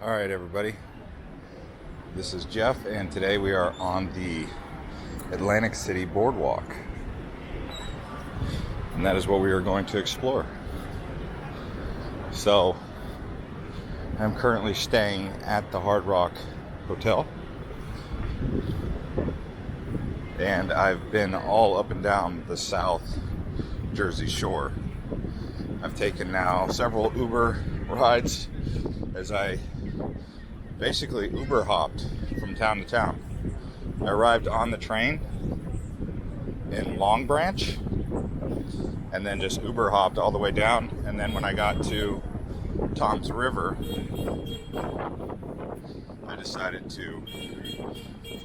All right, everybody. This is Jeff, and today we are on the Atlantic City Boardwalk. And that is what we are going to explore. So, I'm currently staying at the Hard Rock Hotel. And I've been all up and down the South Jersey Shore. I've taken now several Uber rides as I basically Uber hopped from town to town. I arrived on the train in Long Branch and then just Uber hopped all the way down, and then when I got to Tom's River, I decided to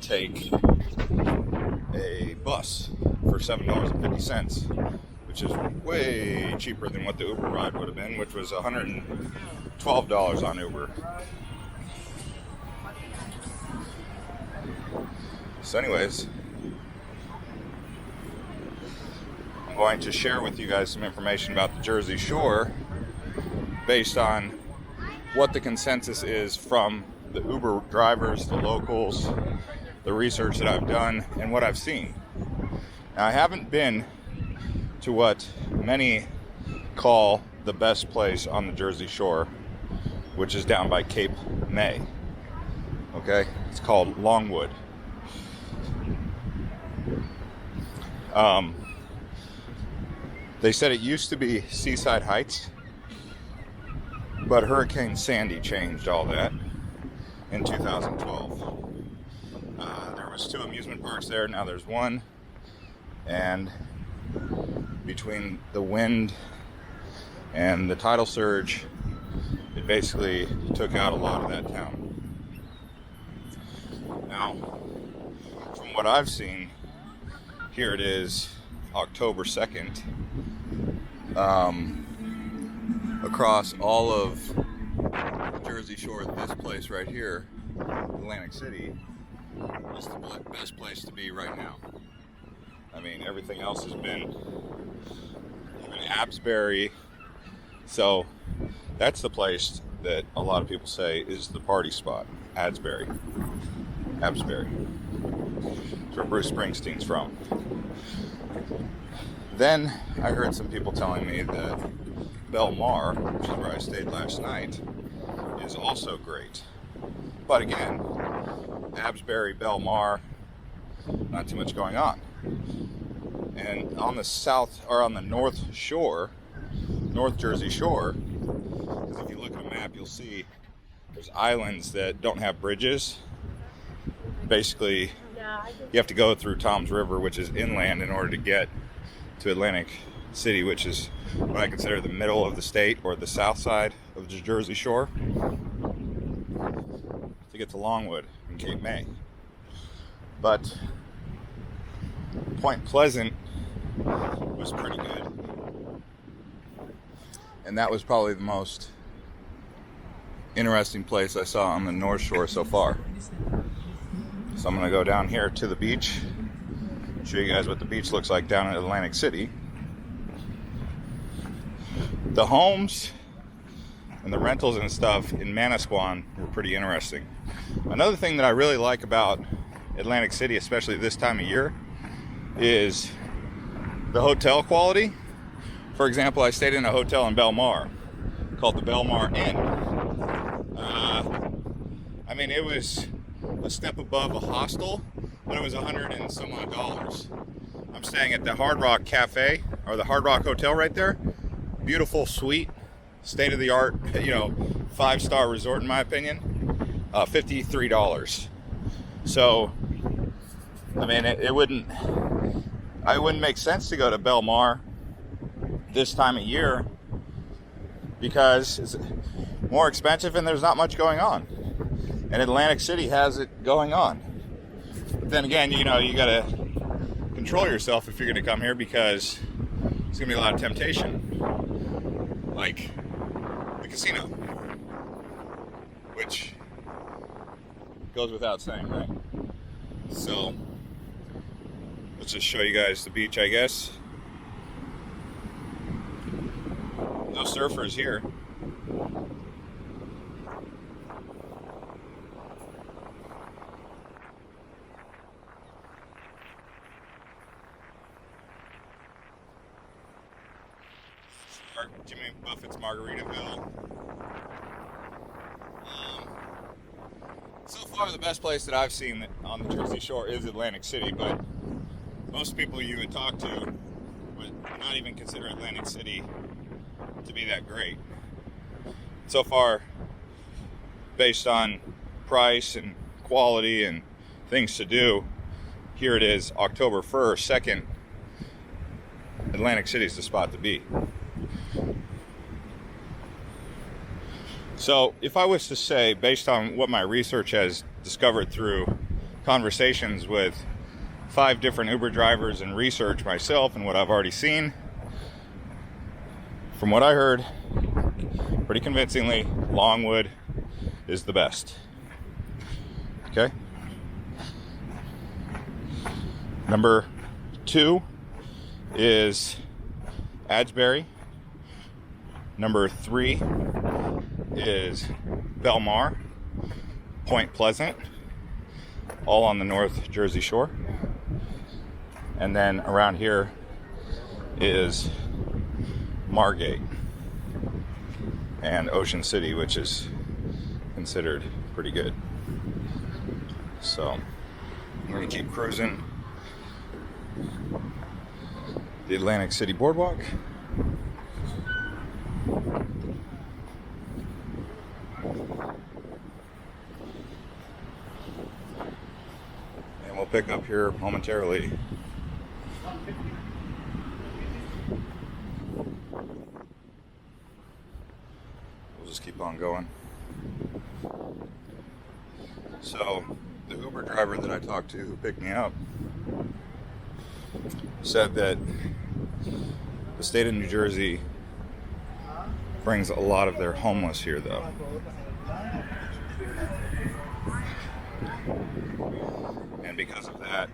take a bus for $7.50, which is way cheaper than what the Uber ride would have been, which was $112 on Uber. So anyways, I'm going to share with you guys some information about the Jersey Shore based on what the consensus is from the Uber drivers, the locals, the research that I've done, and what I've seen. Now, I haven't been to what many call the best place on the Jersey Shore, which is down by Cape May. Okay? It's called Longwood. They said it used to be Seaside Heights, but Hurricane Sandy changed all that in 2012. There was 2 amusement parks there, now there's 1, and between the wind and the tidal surge, it basically took out a lot of that town. Now, from what I've seen, here it is, October 2nd. Across all of the Jersey Shore, this place right here, Atlantic City, is the best place to be right now. I mean, everything else has been, even Absbury. So that's the place that a lot of people say is the party spot, Absbury. It's where Bruce Springsteen's from. Then I heard some people telling me that Belmar, which is where I stayed last night, is also great. But again, Absbury, Belmar, not too much going on. And on the south, or on the North Shore, North Jersey Shore, because if you look at a map, you'll see there's islands that don't have bridges. Basically, you have to go through Tom's River, which is inland, in order to get to Atlantic City, which is what I consider the middle of the state, or the south side of the Jersey Shore, to get to Longwood and Cape May. But Point Pleasant was pretty good, and that was probably the most interesting place I saw on the North Shore so far. So I'm going to go down here to the beach, show you guys what the beach looks like down in Atlantic City. The homes and the rentals and stuff in Manasquan were pretty interesting. Another thing that I really like about Atlantic City, especially this time of year, is the hotel quality. For example, I stayed in a hotel in Belmar called the Belmar Inn. I mean, it was a step above a hostel, but it was $100 and some odd dollars. I'm staying at the Hard Rock Cafe, or the Hard Rock Hotel right there. Beautiful suite, state-of-the-art, 5-star resort in my opinion. $53. So, I mean, it wouldn't make sense to go to Belmar this time of year because it's more expensive and there's not much going on. And Atlantic City has it going on. But then again, you gotta control yourself if you're gonna come here, because there's gonna be a lot of temptation. Like the casino, which goes without saying, right? So let's just show you guys the beach, I guess. No surfers here. Jimmy Buffett's Margaritaville. So far, the best place that I've seen on the Jersey Shore is Atlantic City, but most people you would talk to would not even consider Atlantic City to be that great. So far, based on price and quality and things to do, here it is, October 1st, 2nd, Atlantic City is the spot to be. So if I was to say, based on what my research has discovered through conversations with 5 different Uber drivers and research myself and what I've already seen, from what I heard, pretty convincingly, Longwood is the best. Okay? Number 2 is Asbury. Number 3 is Belmar, Point Pleasant, all on the North Jersey Shore. And then around here is Margate and Ocean City, which is considered pretty good. So I'm going to keep cruising the Atlantic City Boardwalk. And we'll pick up here momentarily. We'll just keep on going. So the Uber driver that I talked to who picked me up said that the state of New Jersey brings a lot of their homeless here, though. And because of that,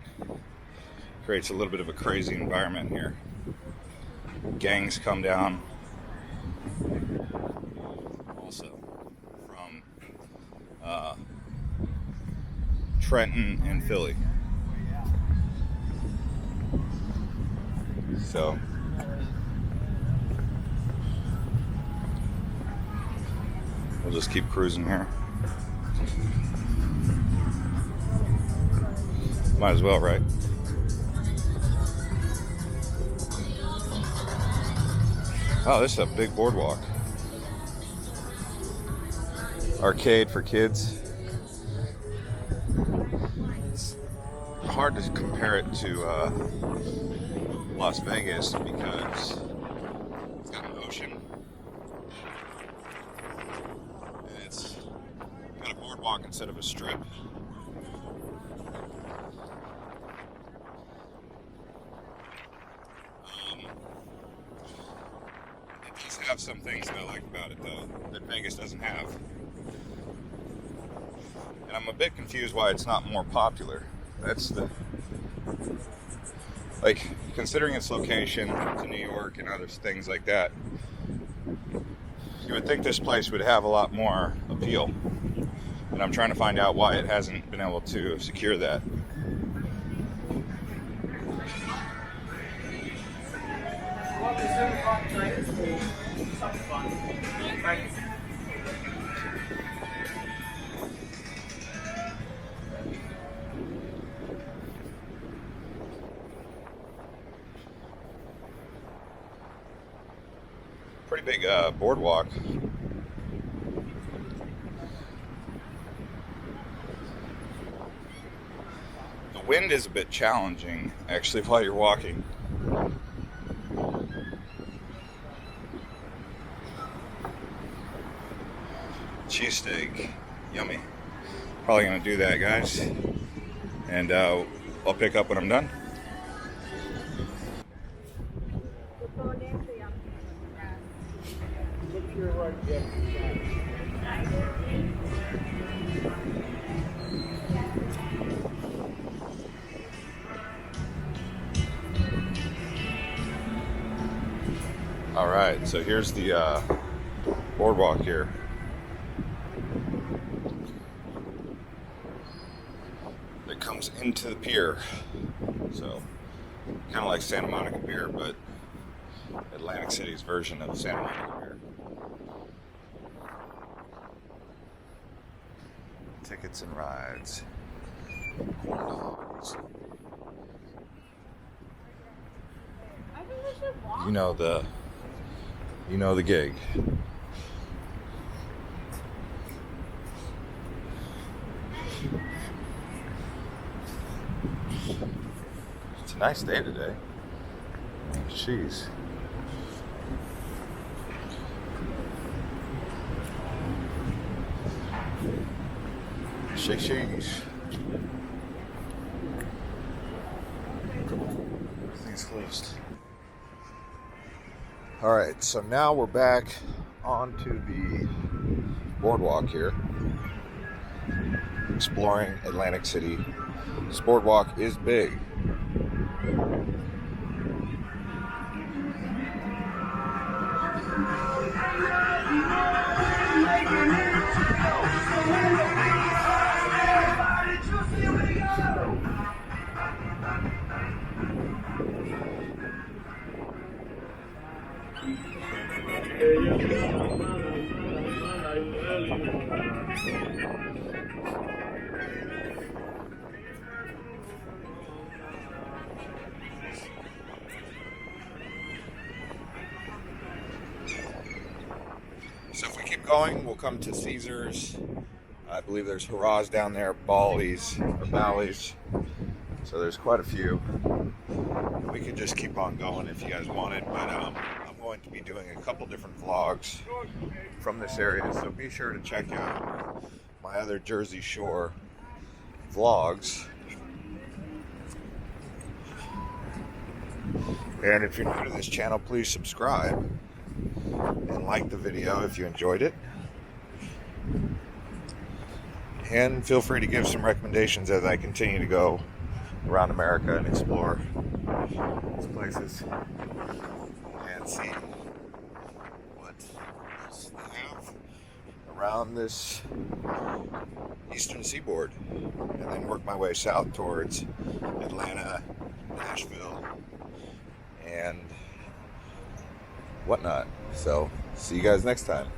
creates a little bit of a crazy environment here. Gangs come down also from Trenton and Philly. So we'll just keep cruising here. Might as well, right? Wow, this is a big boardwalk. Arcade for kids. It's hard to compare it to Las Vegas because it's got an ocean and it's got a boardwalk instead of a strip. It does have some things that I like about it, though, that Vegas doesn't have. And I'm a bit confused why it's not more popular. That's the... Like, considering its location to New York and other things like that, you would think this place would have a lot more appeal. And I'm trying to find out why it hasn't been able to secure that. Pretty big boardwalk. The wind is a bit challenging, actually, while you're walking. Cheesesteak, yummy. Probably gonna do that, guys. And I'll pick up when I'm done. All right, so here's the boardwalk here. It comes into the pier, so kind of like Santa Monica Pier, but Atlantic City's version of Santa Monica Pier. Tickets and rides. Corn dogs. You know the gig. It's a nice day today. Jeez. Sheesh. Everything's closed. Alright, so now we're back onto the boardwalk here, exploring Atlantic City. This boardwalk is big. So if we keep going, we'll come to Caesars. I believe there's Hurrahs down there, Ballys. So there's quite a few. We could just keep on going if you guys wanted, but I'm going to be doing a couple different vlogs from this area, so be sure to check out my other Jersey Shore vlogs. And if you're new to this channel, please subscribe and like the video if you enjoyed it. And feel free to give some recommendations as I continue to go around America and explore these places and see what else they have around this eastern seaboard, and then work my way south towards Atlanta, Nashville, and whatnot. So see you guys next time.